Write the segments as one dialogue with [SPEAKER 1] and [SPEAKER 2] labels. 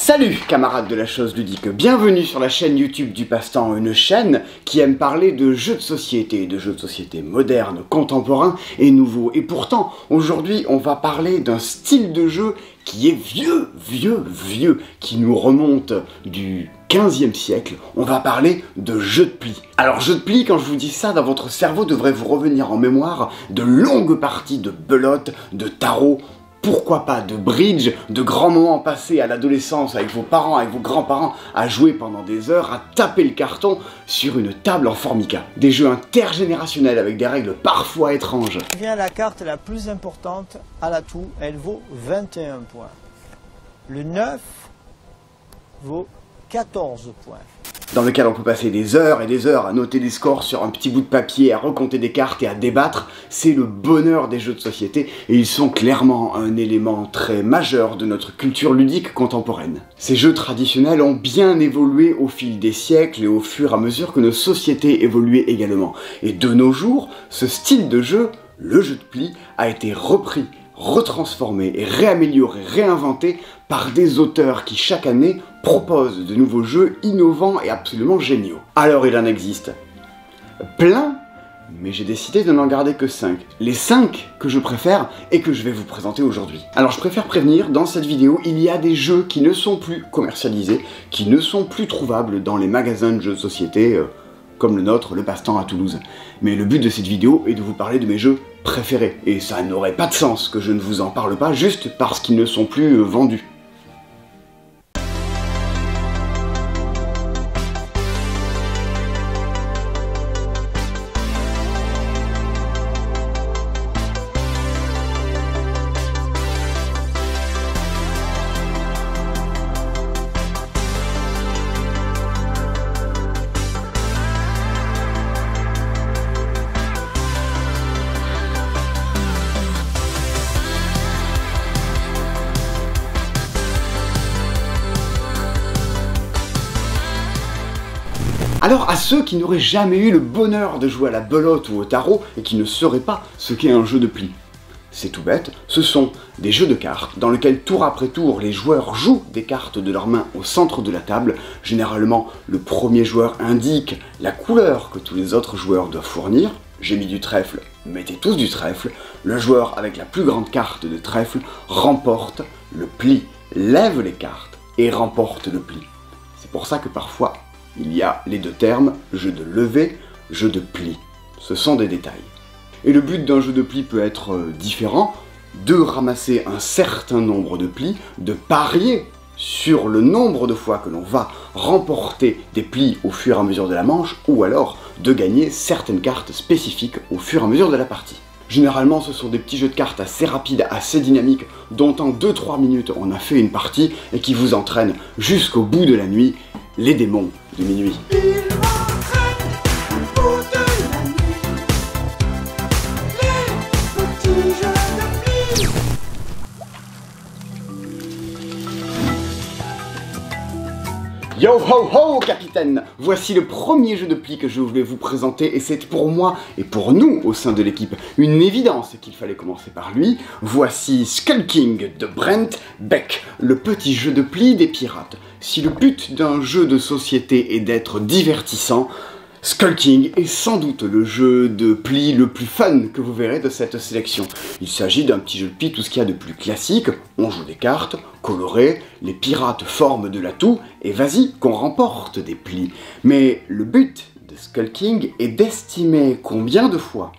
[SPEAKER 1] Salut camarades de la chose ludique, bienvenue sur la chaîne YouTube du Passe-Temps, une chaîne qui aime parler de jeux de société modernes, contemporains et nouveaux. Et pourtant, aujourd'hui, on va parler d'un style de jeu qui est vieux, qui nous remonte du 15e siècle. On va parler de jeu de pli. Alors jeu de pli, quand je vous dis ça, dans votre cerveau devrait vous revenir en mémoire de longues parties de belote, de tarot, pourquoi pas de bridge, de grands moments passés à l'adolescence avec vos parents, avec vos grands-parents, à jouer pendant des heures, à taper le carton sur une table en formica. Des jeux intergénérationnels avec des règles parfois étranges.
[SPEAKER 2] Vient la carte la plus importante à l'atout, elle vaut 21 points. Le 9 vaut 14 points.
[SPEAKER 1] Dans lequel on peut passer des heures et des heures à noter des scores sur un petit bout de papier, à recompter des cartes et à débattre. C'est le bonheur des jeux de société et ils sont clairement un élément très majeur de notre culture ludique contemporaine. Ces jeux traditionnels ont bien évolué au fil des siècles et au fur et à mesure que nos sociétés évoluaient également. Et de nos jours, ce style de jeu, le jeu de pli, a été repris, retransformé et réamélioré, réinventé par des auteurs qui chaque année proposent de nouveaux jeux innovants et absolument géniaux. Alors il en existe plein, mais j'ai décidé de n'en garder que 5. Les 5 que je préfère et que je vais vous présenter aujourd'hui. Alors je préfère prévenir, dans cette vidéo, il y a des jeux qui ne sont plus commercialisés, qui ne sont plus trouvables dans les magasins de jeux de société, comme le nôtre, le Passe-Temps à Toulouse. Mais le but de cette vidéo est de vous parler de mes jeux préférés, et ça n'aurait pas de sens que je ne vous en parle pas juste parce qu'ils ne sont plus vendus. Alors à ceux qui n'auraient jamais eu le bonheur de jouer à la belote ou au tarot et qui ne sauraient pas ce qu'est un jeu de pli, c'est tout bête, ce sont des jeux de cartes dans lesquels tour après tour les joueurs jouent des cartes de leurs mains au centre de la table. Généralement le premier joueur indique la couleur que tous les autres joueurs doivent fournir. J'ai mis du trèfle, mettez tous du trèfle. Le joueur avec la plus grande carte de trèfle remporte le pli, lève les cartes et remporte le pli. C'est pour ça que parfois il y a les deux termes, jeu de levée, jeu de pli. Ce sont des détails. Et le but d'un jeu de pli peut être différent, de ramasser un certain nombre de plis, de parier sur le nombre de fois que l'on va remporter des plis au fur et à mesure de la manche, ou alors de gagner certaines cartes spécifiques au fur et à mesure de la partie. Généralement, ce sont des petits jeux de cartes assez rapides, assez dynamiques, dont en 2-3 minutes on a fait une partie et qui vous entraînent jusqu'au bout de la nuit. Les démons de minuit. Yo ho ho capitaine! Voici le premier jeu de pli que je voulais vous présenter et c'est pour moi et pour nous au sein de l'équipe une évidence qu'il fallait commencer par lui. Voici Skull King de Brent Beck, le petit jeu de pli des pirates. Si le but d'un jeu de société est d'être divertissant, Skull King est sans doute le jeu de pli le plus fun que vous verrez de cette sélection. Il s'agit d'un petit jeu de pli tout ce qu'il y a de plus classique, on joue des cartes, colorées, les pirates forment de l'atout, et vas-y qu'on remporte des plis. Mais le but de Skull King est d'estimer combien de fois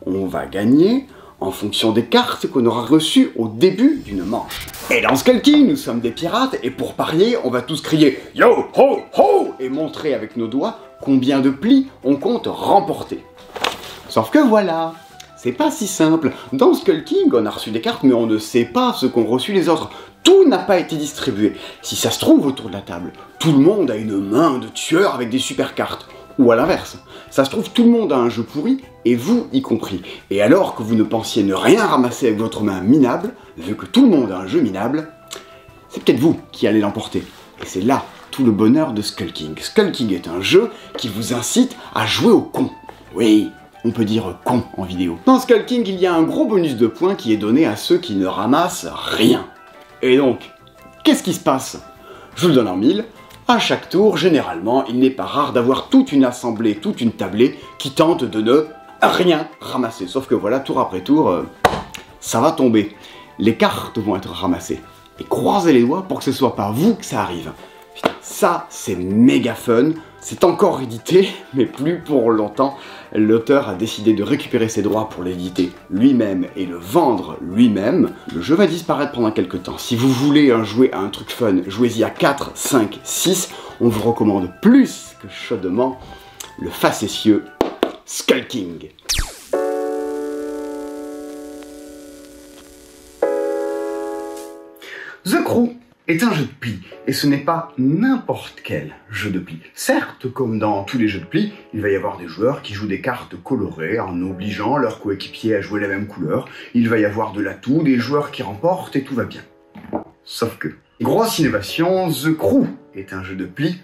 [SPEAKER 1] on va gagner en fonction des cartes qu'on aura reçues au début d'une manche. Et dans Skull King, nous sommes des pirates, et pour parier, on va tous crier « Yo ho ho !» et montrer avec nos doigts combien de plis on compte remporter. Sauf que voilà, c'est pas si simple. Dans Skull King, on a reçu des cartes, mais on ne sait pas ce qu'ont reçu les autres. Tout n'a pas été distribué. Si ça se trouve autour de la table, tout le monde a une main de tueur avec des super cartes. Ou à l'inverse, ça se trouve tout le monde a un jeu pourri, et vous y compris. Et alors que vous ne pensiez ne rien ramasser avec votre main minable, vu que tout le monde a un jeu minable, c'est peut-être vous qui allez l'emporter. Et c'est là tout le bonheur de Skull King. Skull King est un jeu qui vous incite à jouer au con. Oui, on peut dire con en vidéo. Dans Skull King, il y a un gros bonus de points qui est donné à ceux qui ne ramassent rien. Et donc, qu'est-ce qui se passe? Je vous le donne en mille. À chaque tour, généralement, il n'est pas rare d'avoir toute une assemblée, toute une tablée qui tente de ne rien ramasser. Sauf que voilà, tour après tour, ça va tomber. Les cartes vont être ramassées. Et croisez les doigts pour que ce soit pas vous que ça arrive. Putain, ça, c'est méga fun. C'est encore édité, mais plus pour longtemps. L'auteur a décidé de récupérer ses droits pour l'éditer lui-même et le vendre lui-même. Le jeu va disparaître pendant quelques temps. Si vous voulez jouer à un truc fun, jouez-y à 4, 5, 6. On vous recommande plus que chaudement le facétieux Skull King. The Crew est un jeu de pli, et ce n'est pas n'importe quel jeu de pli. Certes, comme dans tous les jeux de pli, il va y avoir des joueurs qui jouent des cartes colorées en obligeant leurs coéquipiers à jouer la même couleur. Il va y avoir de l'atout, des joueurs qui remportent et tout va bien. Sauf que, grosse innovation, The Crew est un jeu de pli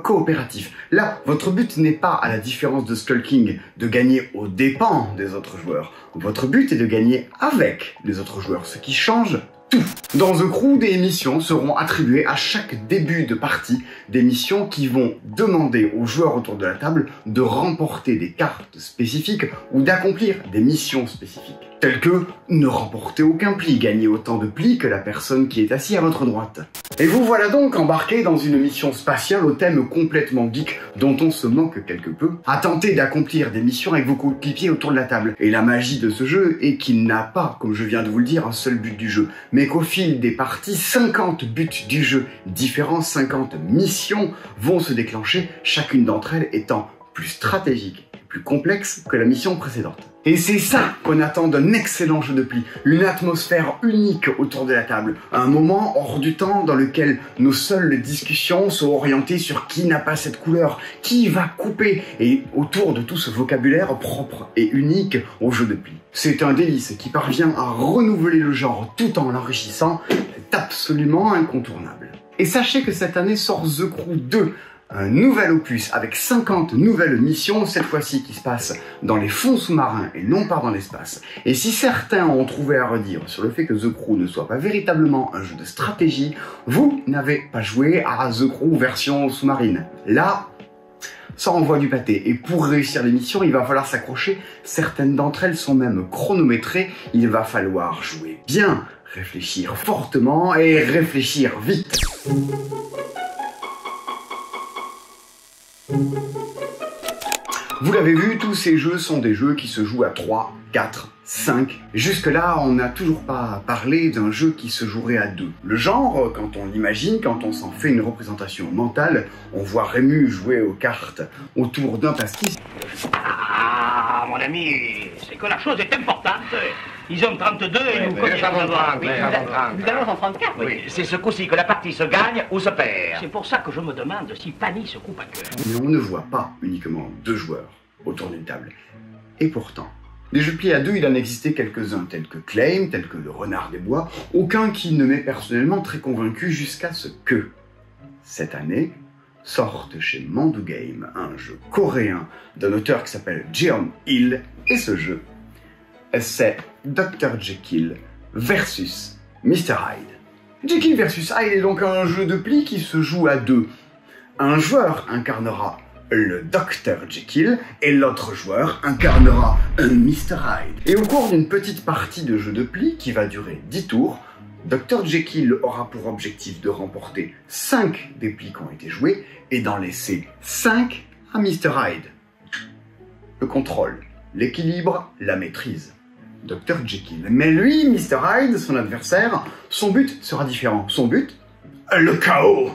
[SPEAKER 1] coopératif. Là, votre but n'est pas, à la différence de Skull King, de gagner aux dépens des autres joueurs. Votre but est de gagner avec les autres joueurs, ce qui change tout. Dans The Crew, des missions seront attribuées à chaque début de partie, des missions qui vont demander aux joueurs autour de la table de remporter des cartes spécifiques ou d'accomplir des missions spécifiques, telles que ne remporter aucun pli, gagner autant de plis que la personne qui est assise à votre droite. Et vous voilà donc embarqué dans une mission spatiale au thème complètement geek dont on se moque quelque peu, à tenter d'accomplir des missions avec vos coéquipiers autour de la table. Et la magie de ce jeu est qu'il n'a pas, comme je viens de vous le dire, un seul but du jeu, mais qu'au fil des parties, 50 buts du jeu différents, 50 missions vont se déclencher, chacune d'entre elles étant plus stratégique, plus complexe que la mission précédente. Et c'est ça qu'on attend d'un excellent jeu de pli, une atmosphère unique autour de la table, un moment hors du temps dans lequel nos seules discussions sont orientées sur qui n'a pas cette couleur, qui va couper, et autour de tout ce vocabulaire propre et unique au jeu de pli. C'est un délice qui parvient à renouveler le genre tout en l'enrichissant, c'est absolument incontournable. Et sachez que cette année sort The Crew 2, un nouvel opus avec 50 nouvelles missions, cette fois-ci qui se passent dans les fonds sous-marins et non pas dans l'espace. Et si certains ont trouvé à redire sur le fait que The Crew ne soit pas véritablement un jeu de stratégie, vous n'avez pas joué à The Crew version sous-marine. Là, ça envoie du pâté. Et pour réussir les missions, il va falloir s'accrocher. Certaines d'entre elles sont même chronométrées. Il va falloir jouer bien, réfléchir fortement et réfléchir vite. Vous l'avez vu, tous ces jeux sont des jeux qui se jouent à 3, 4, 5. Jusque-là, on n'a toujours pas parlé d'un jeu qui se jouerait à 2. Le genre, quand on l'imagine, quand on s'en fait une représentation mentale, on voit Rému jouer aux cartes autour d'un pastis.
[SPEAKER 3] Ah, mon ami, c'est que la chose est importante. Ils ont 32 et nous continuons à avoir. Nous allons en 34. Oui, c'est ce coup-ci que la partie se gagne ou se perd. C'est pour ça que je me demande si Fanny se coupe à cœur.
[SPEAKER 1] Mais on ne voit pas uniquement 2 joueurs autour d'une table. Et pourtant, des jeux de pli à 2, il en existait quelques-uns, tels que Claim, tels que Le Renard des Bois, aucun qui ne m'est personnellement très convaincu jusqu'à ce que, cette année, sorte chez Mandu Game un jeu coréen d'un auteur qui s'appelle Jeon Il, et ce jeu, c'est Dr. Jekyll versus Mr. Hyde. Jekyll versus Hyde est donc un jeu de pli qui se joue à 2. Un joueur incarnera le Dr. Jekyll et l'autre joueur incarnera un Mr. Hyde. Et au cours d'une petite partie de jeu de pli qui va durer 10 tours, Dr. Jekyll aura pour objectif de remporter 5 des plis qui ont été joués et d'en laisser 5 à Mr. Hyde. Le contrôle, l'équilibre, la maîtrise. Dr. Jekyll. Mais lui, Mr. Hyde, son adversaire, son but sera différent. Son but, le chaos.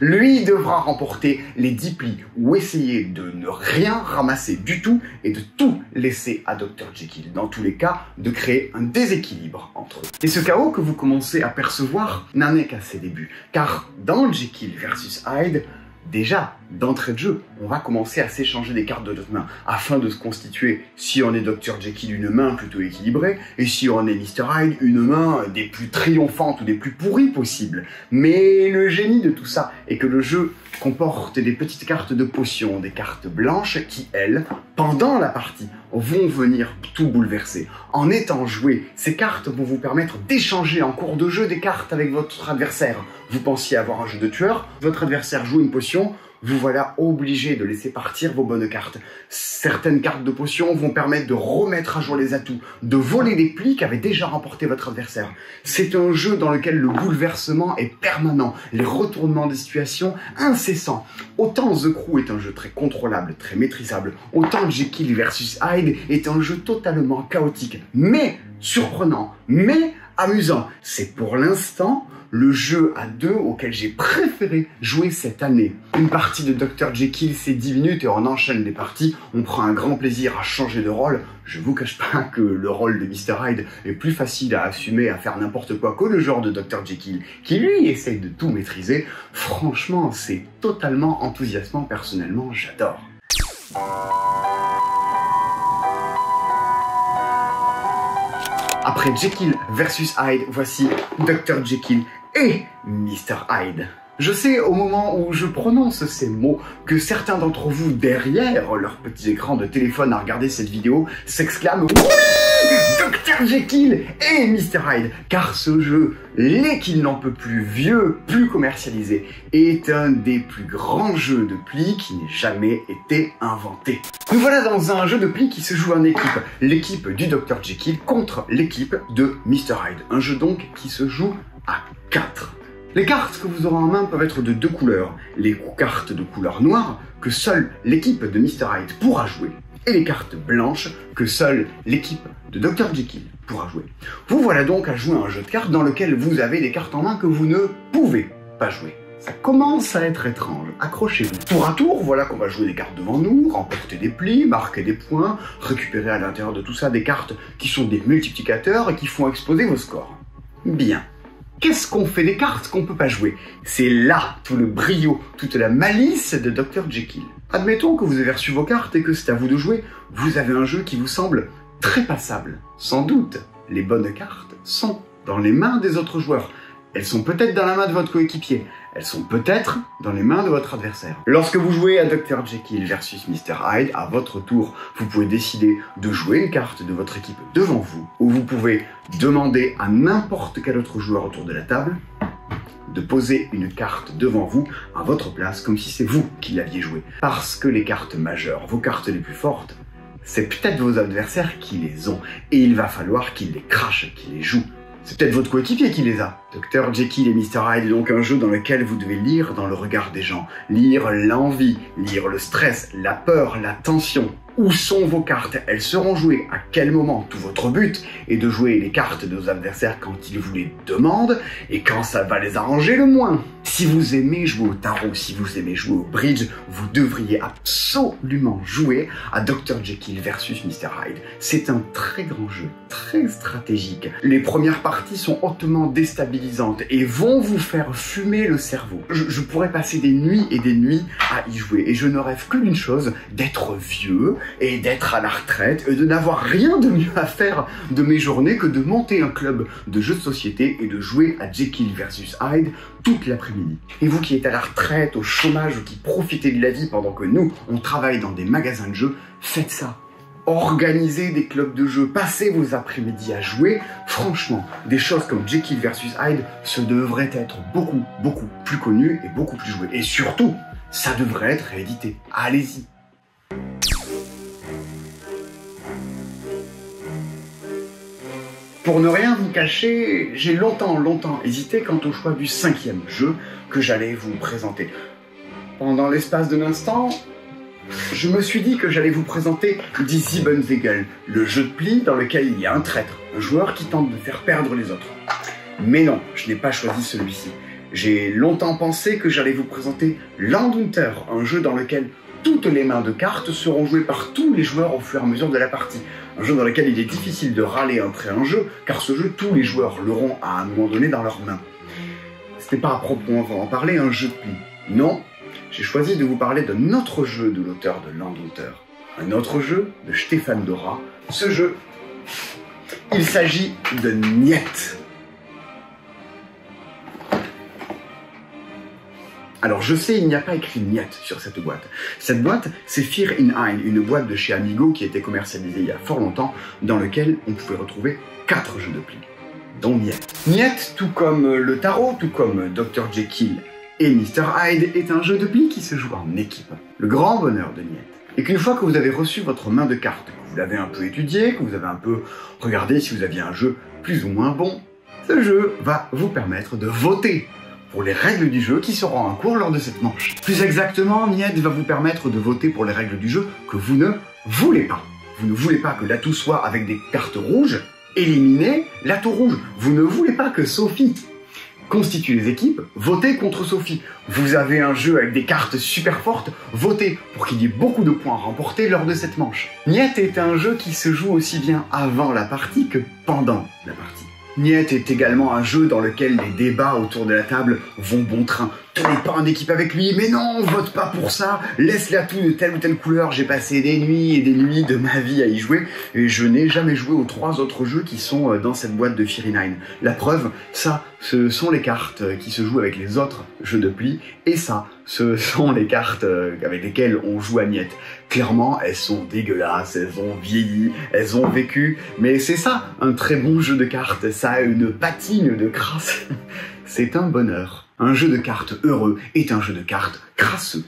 [SPEAKER 1] Lui devra remporter les 10 plis ou essayer de ne rien ramasser du tout et de tout laisser à Dr. Jekyll. Dans tous les cas, de créer un déséquilibre entre eux. Et ce chaos que vous commencez à percevoir n'en est qu'à ses débuts. Car dans Jekyll versus Hyde, déjà, d'entrée de jeu, on va commencer à s'échanger des cartes de notre main afin de se constituer, si on est Dr. Jekyll, une main plutôt équilibrée, et si on est Mr. Hyde, une main des plus triomphantes ou des plus pourries possibles. Mais le génie de tout ça est que le jeu comporte des petites cartes de potions, des cartes blanches qui, elles, pendant la partie, vont venir tout bouleverser. En étant jouées, ces cartes vont vous permettre d'échanger en cours de jeu des cartes avec votre adversaire. Vous pensiez avoir un jeu de tueur, votre adversaire joue une potion, vous voilà obligé de laisser partir vos bonnes cartes. Certaines cartes de potions vont permettre de remettre à jour les atouts, de voler des plis qu'avait déjà remporté votre adversaire. C'est un jeu dans lequel le bouleversement est permanent, les retournements des situations incessants. Autant The Crew est un jeu très contrôlable, très maîtrisable, autant Jekyll vs Hyde est un jeu totalement chaotique, mais surprenant, mais amusant. C'est pour l'instant le jeu à deux auquel j'ai préféré jouer cette année. Une partie de Dr. Jekyll, c'est 10 minutes et on enchaîne les parties. On prend un grand plaisir à changer de rôle. Je vous cache pas que le rôle de Mr. Hyde est plus facile à assumer, à faire n'importe quoi que le genre de Dr. Jekyll, qui lui essaye de tout maîtriser. Franchement, c'est totalement enthousiasmant. Personnellement, j'adore. Après Jekyll versus Hyde, voici Dr. Jekyll et Mr. Hyde. Je sais, au moment où je prononce ces mots, que certains d'entre vous, derrière leurs petits écrans de téléphone à regarder cette vidéo, s'exclament « Oui, Dr. Jekyll et Mr. Hyde !» Car ce jeu, l'est qu'il n'en peut plus vieux, plus commercialisé, est un des plus grands jeux de plis qui n'ait jamais été inventé. Nous voilà dans un jeu de plis qui se joue en équipe. L'équipe du Dr. Jekyll contre l'équipe de Mr. Hyde. Un jeu donc qui se joue à 4. Les cartes que vous aurez en main peuvent être de deux couleurs. Les cartes de couleur noire que seule l'équipe de Mr. Hyde pourra jouer. Et les cartes blanches que seule l'équipe de Dr. Jekyll pourra jouer. Vous voilà donc à jouer à un jeu de cartes dans lequel vous avez des cartes en main que vous ne pouvez pas jouer. Ça commence à être étrange, accrochez-vous. Tour à tour, voilà qu'on va jouer des cartes devant nous, remporter des plis, marquer des points, récupérer à l'intérieur de tout ça des cartes qui sont des multiplicateurs et qui font exploser vos scores. Bien. Qu'est-ce qu'on fait des cartes qu'on peut pas jouer? C'est là tout le brio, toute la malice de Dr. Jekyll. Admettons que vous avez reçu vos cartes et que c'est à vous de jouer. Vous avez un jeu qui vous semble très passable. Sans doute, les bonnes cartes sont dans les mains des autres joueurs. Elles sont peut-être dans la main de votre coéquipier. Elles sont peut-être dans les mains de votre adversaire. Lorsque vous jouez à Dr. Jekyll versus Mr. Hyde, à votre tour, vous pouvez décider de jouer une carte de votre équipe devant vous, ou vous pouvez demander à n'importe quel autre joueur autour de la table de poser une carte devant vous à votre place, comme si c'est vous qui l'aviez joué. Parce que les cartes majeures, vos cartes les plus fortes, c'est peut-être vos adversaires qui les ont, et il va falloir qu'ils les crachent, qu'ils les jouent. C'est peut-être votre coéquipier qui les a. Dr. Jekyll et Mr. Hyde est donc un jeu dans lequel vous devez lire dans le regard des gens, lire l'envie, lire le stress, la peur, la tension. Où sont vos cartes? Elles seront jouées à quel moment? Tout votre but est de jouer les cartes de vos adversaires quand ils vous les demandent et quand ça va les arranger le moins. Si vous aimez jouer au tarot, si vous aimez jouer au bridge, vous devriez absolument jouer à Dr. Jekyll versus Mr. Hyde. C'est un très grand jeu, très stratégique. Les premières parties sont hautement déstabilisantes et vont vous faire fumer le cerveau. Je pourrais passer des nuits et des nuits à y jouer et je ne rêve que d'une chose, d'être vieux et d'être à la retraite et de n'avoir rien de mieux à faire de mes journées que de monter un club de jeux de société et de jouer à Jekyll versus Hyde toute l'après-midi. Et vous qui êtes à la retraite, au chômage ou qui profitez de la vie pendant que nous, on travaille dans des magasins de jeux, faites ça. Organisez des clubs de jeux, passez vos après-midi à jouer. Franchement, des choses comme Jekyll versus Hyde, ce devrait être beaucoup plus connu et beaucoup plus joué. Et surtout, ça devrait être réédité. Allez-y. Pour ne rien vous cacher, j'ai longtemps hésité quant au choix du 5e jeu que j'allais vous présenter. Pendant l'espace d'un instant, je me suis dit que j'allais vous présenter Die Siebensiegel, le jeu de plis dans lequel il y a un traître, un joueur qui tente de faire perdre les autres. Mais non, je n'ai pas choisi celui-ci. J'ai longtemps pensé que j'allais vous présenter Landunter, un jeu dans lequel toutes les mains de cartes seront jouées par tous les joueurs au fur et à mesure de la partie. Un jeu dans lequel il est difficile de râler après un jeu, car ce jeu, tous les joueurs l'auront à un moment donné dans leurs mains. C'était pas à proprement en parler un jeu de plis. Non, j'ai choisi de vous parler d'un autre jeu de l'auteur de Landunter. Un autre jeu de Stéphane Dora. Ce jeu, il s'agit de Niet. Alors je sais, il n'y a pas écrit Niet sur cette boîte. Cette boîte, c'est Fear in Ein, une boîte de chez Amigo qui était commercialisée il y a fort longtemps, dans lequel on pouvait retrouver 4 jeux de pli, dont Niet. Niet, tout comme le tarot, tout comme Dr. Jekyll et Mr. Hyde, est un jeu de pli qui se joue en équipe. Le grand bonheur de Niet est qu'une fois que vous avez reçu votre main de cartes, que vous l'avez un peu étudié, que vous avez un peu regardé si vous aviez un jeu plus ou moins bon, ce jeu va vous permettre de voter pour les règles du jeu qui seront en cours lors de cette manche. Plus exactement, Niet va vous permettre de voter pour les règles du jeu que vous ne voulez pas. Vous ne voulez pas que l'atout soit avec des cartes rouges, éliminez l'atout rouge. Vous ne voulez pas que Sophie constitue les équipes, votez contre Sophie. Vous avez un jeu avec des cartes super fortes, votez pour qu'il y ait beaucoup de points remportés lors de cette manche. Niet est un jeu qui se joue aussi bien avant la partie que pendant la partie. Niet est également un jeu dans lequel les débats autour de la table vont bon train. Tenez pas en équipe avec lui, mais non, vote pas pour ça, laisse l'atout de telle ou telle couleur, j'ai passé des nuits et des nuits de ma vie à y jouer, et je n'ai jamais joué aux 3 autres jeux qui sont dans cette boîte de Fear in Ein. La preuve, ça, ce sont les cartes qui se jouent avec les autres jeux de pli, et ça, ce sont les cartes avec lesquelles on joue à Niet. Clairement, elles sont dégueulasses, elles ont vieilli, elles ont vécu, mais c'est ça, un très bon jeu de cartes, ça a une patine de crasse. C'est un bonheur. Un jeu de cartes heureux est un jeu de cartes crasseux.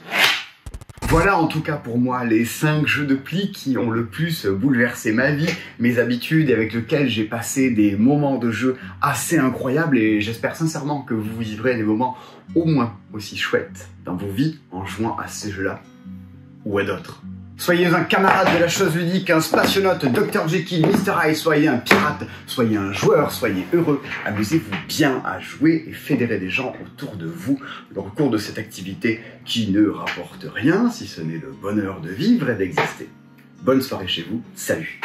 [SPEAKER 1] Voilà en tout cas pour moi les 5 jeux de pli qui ont le plus bouleversé ma vie, mes habitudes et avec lesquels j'ai passé des moments de jeu assez incroyables et j'espère sincèrement que vous vivrez des moments au moins aussi chouettes dans vos vies en jouant à ces jeux-là ou à d'autres. Soyez un camarade de la chose ludique, un spationaute, Dr. Jekyll, Mr. Hyde, soyez un pirate, soyez un joueur, soyez heureux, amusez-vous bien à jouer et fédérez des gens autour de vous au cours de cette activité qui ne rapporte rien si ce n'est le bonheur de vivre et d'exister. Bonne soirée chez vous, salut!